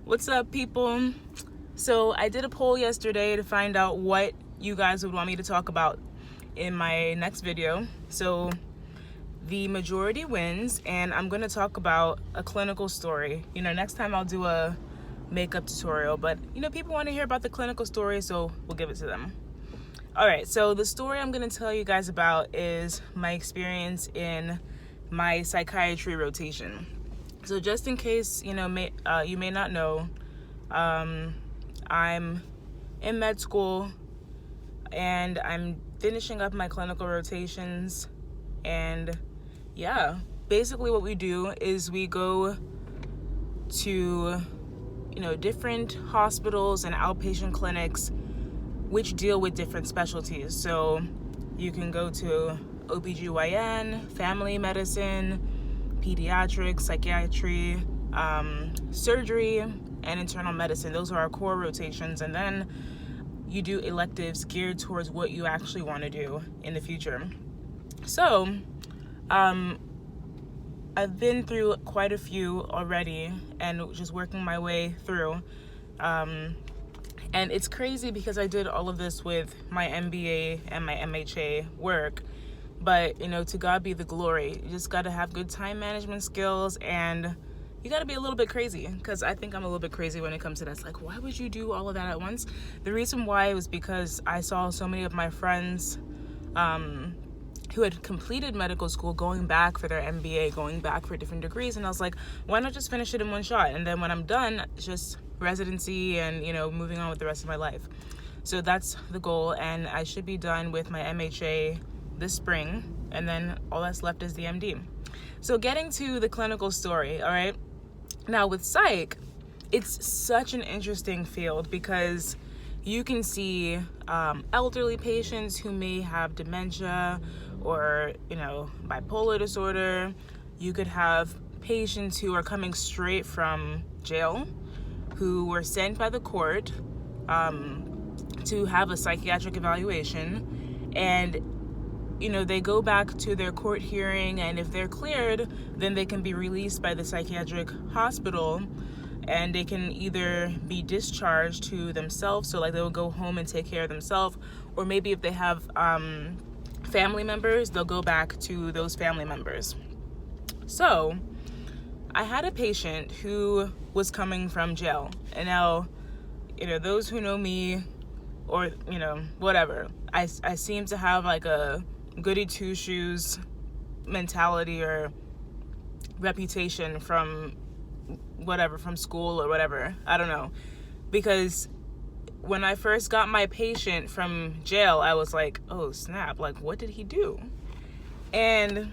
What's up, people? So I did a poll yesterday to find out what you guys would want me to talk about in my next video. So the majority wins, and I'm going to talk about a clinical story. Next time I'll do a makeup tutorial, but people want to hear about the clinical story, so we'll give it to them. All right, so the story I'm going to tell you guys about is my experience in my psychiatry rotation. So just in case, you may not know, I'm in med school and I'm finishing up my clinical rotations. And yeah, basically what we do is we go to, different hospitals and outpatient clinics which deal with different specialties. So you can go to OBGYN, family medicine, pediatrics, psychiatry, surgery, and internal medicine. Those are our core rotations. And then you do electives geared towards what you actually want to do in the future. So I've been through quite a few already and just working my way through. And it's crazy because I did all of this with my MBA and my MHA work. But, to God be the glory. You just got to have good time management skills, and you got to be a little bit crazy, because I think I'm a little bit crazy when it comes to that. It's like, why would you do all of that at once? The reason why was because I saw so many of my friends who had completed medical school going back for their MBA, going back for different degrees. And I was like, why not just finish it in one shot? And then when I'm done, just residency and, moving on with the rest of my life. So that's the goal. And I should be done with my MHA this spring, and then all that's left is the MD. So getting to the clinical story, all right? Now with psych, it's such an interesting field because you can see elderly patients who may have dementia or, bipolar disorder. You could have patients who are coming straight from jail, who were sent by the court to have a psychiatric evaluation, and they go back to their court hearing, and if they're cleared, then they can be released by the psychiatric hospital, and they can either be discharged to themselves, so like they will go home and take care of themselves, or maybe if they have family members, they'll go back to those family members. So I had a patient who was coming from jail, and now, those who know me, or, whatever, I seem to have like a goody two shoes mentality or reputation from school or whatever. I don't know. Because when I first got my patient from jail, I was like, oh snap, like what did he do? And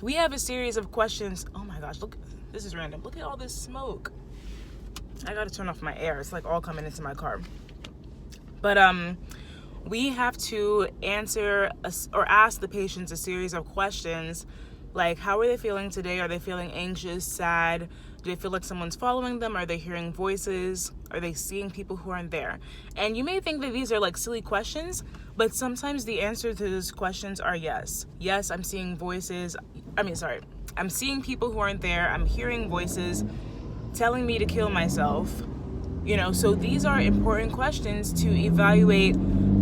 we have a series of questions. Oh my gosh, look, this is random. Look at all this smoke. I gotta turn off my air. It's like all coming into my car. But we have to answer or ask the patients a series of questions like, how are they feeling today? Are they feeling anxious, sad? Do they feel like someone's following them? Are they hearing voices? Are they seeing people who aren't there? And you may think that these are like silly questions, but sometimes the answer to those questions are yes. Yes, I'm seeing voices. I'm seeing people who aren't there. I'm hearing voices telling me to kill myself. So these are important questions to evaluate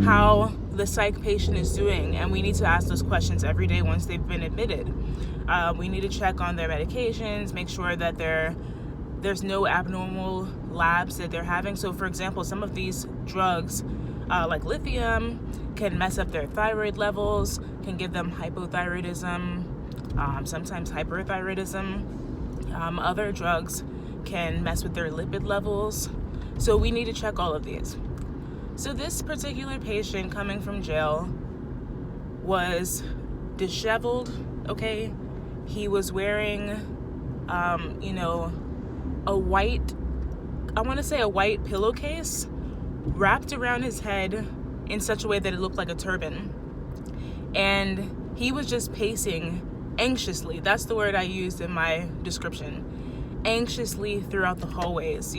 how the psych patient is doing, and we need to ask those questions every day once they've been admitted. We need to check on their medications, make sure that there's no abnormal labs that they're having. So for example, some of these drugs, like lithium, can mess up their thyroid levels, can give them hypothyroidism, sometimes hyperthyroidism. Other drugs can mess with their lipid levels. So we need to check all of these. So this particular patient coming from jail was disheveled, okay? He was wearing, a white pillowcase wrapped around his head in such a way that it looked like a turban. And he was just pacing anxiously. That's the word I used in my description. Anxiously throughout the hallways,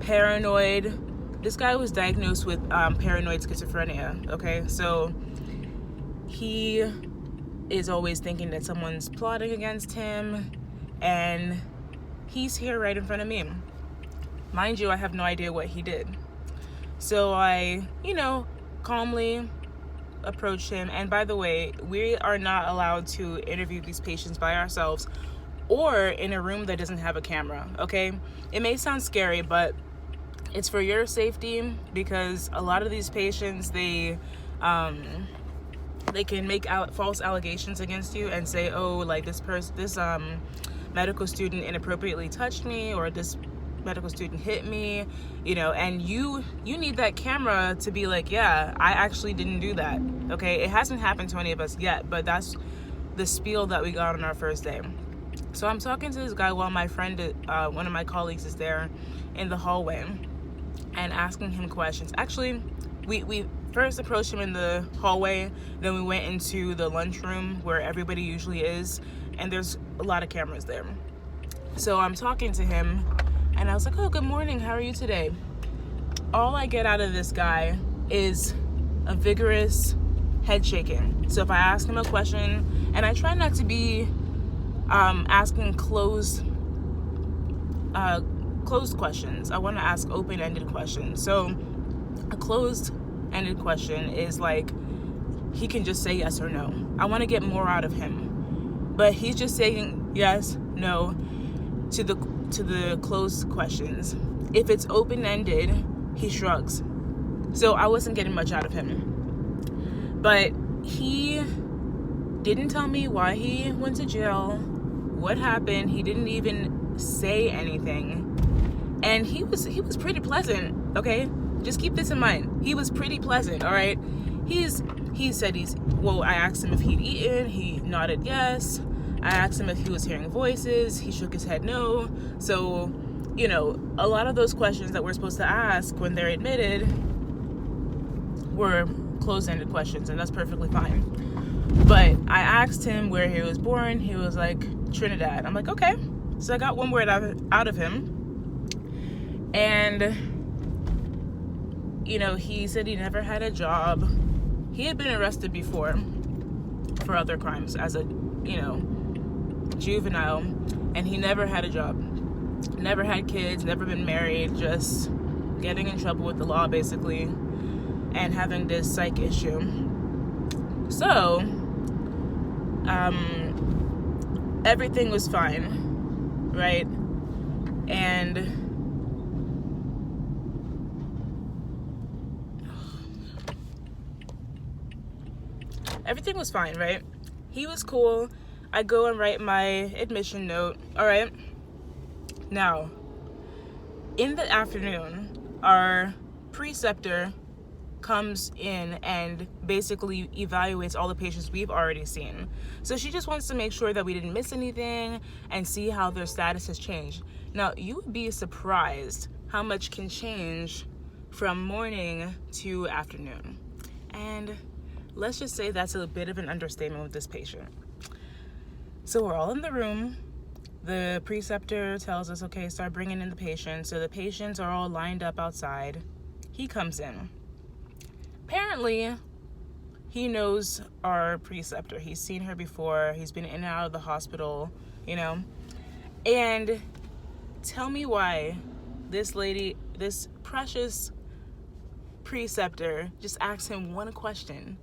paranoid. This guy was diagnosed with paranoid schizophrenia, okay? So he is always thinking that someone's plotting against him, and he's here right in front of me. Mind you, I have no idea what he did. So I, calmly approached him. And by the way, we are not allowed to interview these patients by ourselves or in a room that doesn't have a camera, okay? It may sound scary, but it's for your safety, because a lot of these patients, they can make false allegations against you and say, oh, like this medical student inappropriately touched me, or this medical student hit me, and you need that camera to be like, yeah, I actually didn't do that, okay? It hasn't happened to any of us yet, but that's the spiel that we got on our first day. So I'm talking to this guy while my friend, one of my colleagues, is there in the hallway and asking him questions. Actually, we first approached him in the hallway, then we went into the lunchroom where everybody usually is, and there's a lot of cameras there. So I'm talking to him, and I was like, oh, good morning, how are you today? All I get out of this guy is a vigorous head shaking. So if I ask him a question, and I try not to be asking closed questions. I want to ask open-ended questions. So a closed-ended question is like, he can just say yes or no. I want to get more out of him, but he's just saying yes, no to the closed questions. If it's open-ended, he shrugs. So I wasn't getting much out of him, but he didn't tell me why he went to jail, what happened. He didn't even say anything. And he was pretty pleasant, okay? Just keep this in mind. He was pretty pleasant, all right? He said I asked him if he'd eaten. He nodded yes. I asked him if he was hearing voices. He shook his head no. So, a lot of those questions that we're supposed to ask when they're admitted were closed-ended questions, and that's perfectly fine. But I asked him where he was born. He was like, Trinidad. I'm like, okay. So I got one word out of him. And, he said he never had a job. He had been arrested before for other crimes as a, juvenile. And he never had a job. Never had kids, never been married, just getting in trouble with the law, basically, and having this psych issue. So, everything was fine, right? And everything was fine, right? He was cool. I go and write my admission note, all right? Now, in the afternoon, our preceptor comes in and basically evaluates all the patients we've already seen. So she just wants to make sure that we didn't miss anything and see how their status has changed. Now, you would be surprised how much can change from morning to afternoon. And let's just say that's a bit of an understatement with this patient. So we're all in the room. The preceptor tells us, okay, start bringing in the patients. So the patients are all lined up outside. He comes in. Apparently, he knows our preceptor. He's seen her before. He's been in and out of the hospital, And tell me why this lady, this precious preceptor, just asked him one question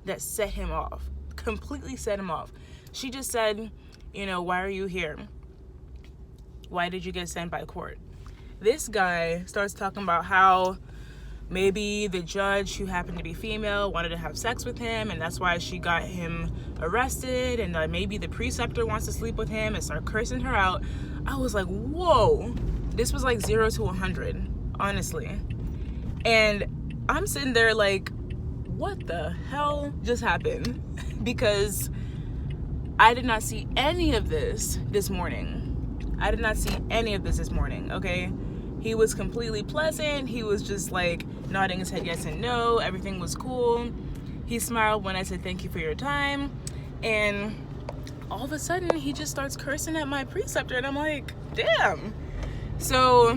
that set him off, completely set him off. She just said, why are you here? Why did you get sent by court? This guy starts talking about how maybe the judge, who happened to be female, wanted to have sex with him, and that's why she got him arrested, and maybe the preceptor wants to sleep with him, and start cursing her out. I was like, whoa. This was like 0 to 100, honestly. And I'm sitting there like, what the hell just happened? Because I did not see any of this morning. Okay? He was completely pleasant. He was just like nodding his head yes and no. Everything was cool. He smiled when I said thank you for your time. And all of a sudden, he just starts cursing at my preceptor. And I'm like, damn. So,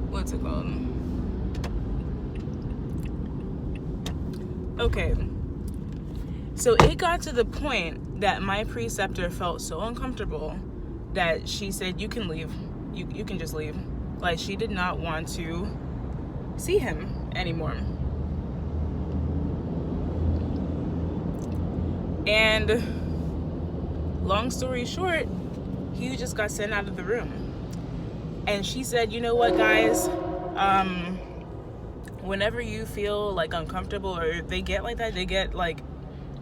what's it called? Okay. So it got to the point that my preceptor felt so uncomfortable that she said, you can leave. you can just leave. Like, she did not want to see him anymore. And long story short, he just got sent out of the room. And she said, you know what, guys, whenever you feel like uncomfortable or they get like that, they get like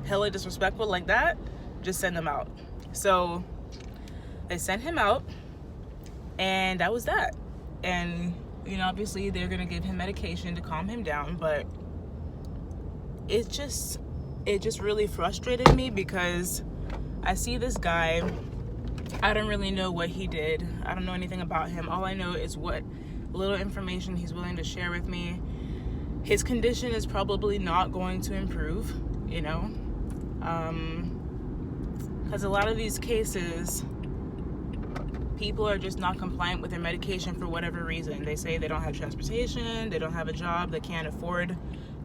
hella disrespectful like that, just send them out. So they sent him out, and that was that. And obviously they're gonna give him medication to calm him down, but it just really frustrated me because I see this guy. I don't really know what he did. I don't know anything about him. All I know is what little information he's willing to share with me. His condition is probably not going to improve, because a lot of these cases, people are just not compliant with their medication for whatever reason. They say they don't have transportation, they don't have a job, they can't afford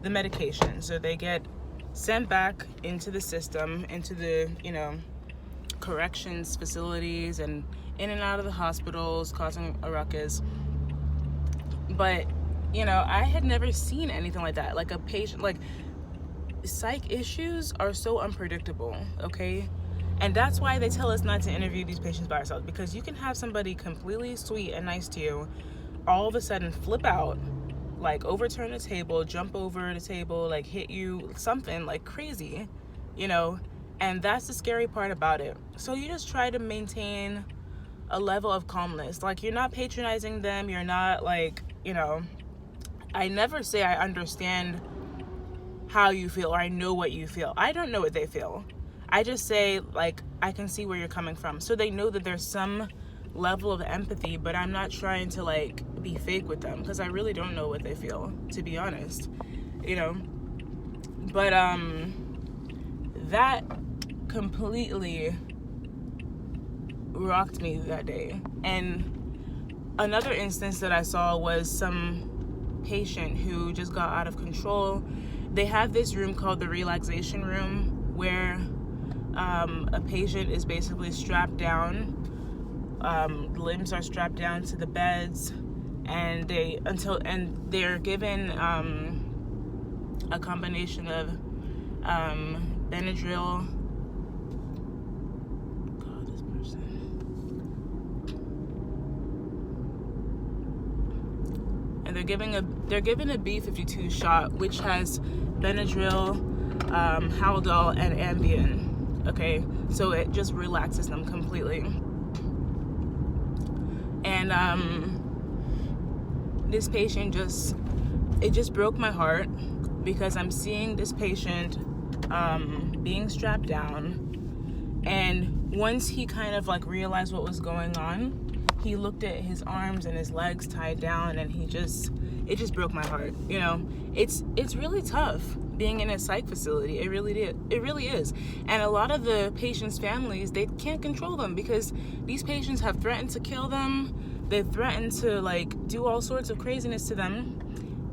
the medication. So they get sent back into the system, into the, corrections facilities and in and out of the hospitals, causing a ruckus. But, I had never seen anything like that. Like a patient, like psych issues are so unpredictable, okay? And that's why they tell us not to interview these patients by ourselves, because you can have somebody completely sweet and nice to you all of a sudden flip out, like overturn the table, jump over the table, like hit you, something like crazy, and that's the scary part about it. So you just try to maintain a level of calmness. Like, you're not patronizing them, you're not like, I never say I understand how you feel or I know what you feel. I don't know what they feel. I just say, like, I can see where you're coming from. So they know that there's some level of empathy, but I'm not trying to, like, be fake with them, because I really don't know what they feel, to be honest, But, that completely rocked me that day. And another instance that I saw was some patient who just got out of control. They have this room called the relaxation room, where a patient is basically strapped down, limbs are strapped down to the beds, and they're given a combination of Benadryl. God, this person. And they're given a B52 shot, which has Benadryl, Haldol, and Ambien. Okay, so it just relaxes them completely. And this patient it just broke my heart, because I'm seeing this patient being strapped down, and once he kind of like realized what was going on, he looked at his arms and his legs tied down, and it just broke my heart. It's really tough being in a psych facility. It really is. And a lot of the patients' families, they can't control them, because these patients have threatened to kill them. They've threatened to like do all sorts of craziness to them,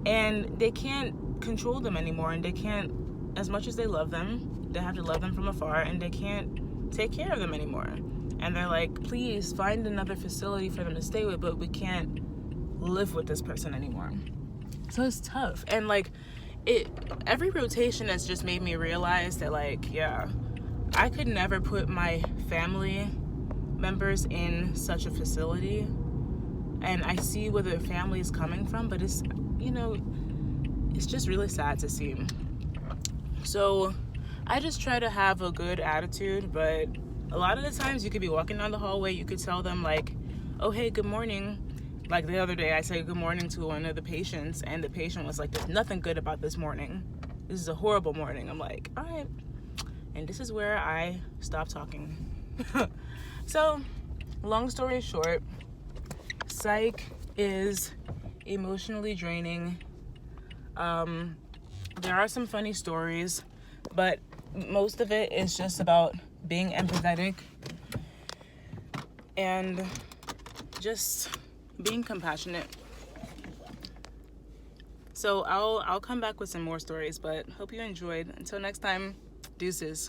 and they can't control them anymore. And they can't, as much as they love them, they have to love them from afar, and they can't take care of them anymore. And they're like, please find another facility for them to stay with, but we can't live with this person anymore. So it's tough. And like, every rotation has just made me realize that, like, yeah, I could never put my family members in such a facility. And I see where their family is coming from, but it's just really sad to see. So I just try to have a good attitude, but a lot of the times you could be walking down the hallway, you could tell them like, oh, hey, good morning. Like the other day, I said good morning to one of the patients, and the patient was like, there's nothing good about this morning. This is a horrible morning. I'm like, all right. And this is where I stopped talking. So, long story short, psych is emotionally draining. There are some funny stories, but most of it is just about being empathetic and just being compassionate. So I'll come back with some more stories, but hope you enjoyed. Until next time, deuces.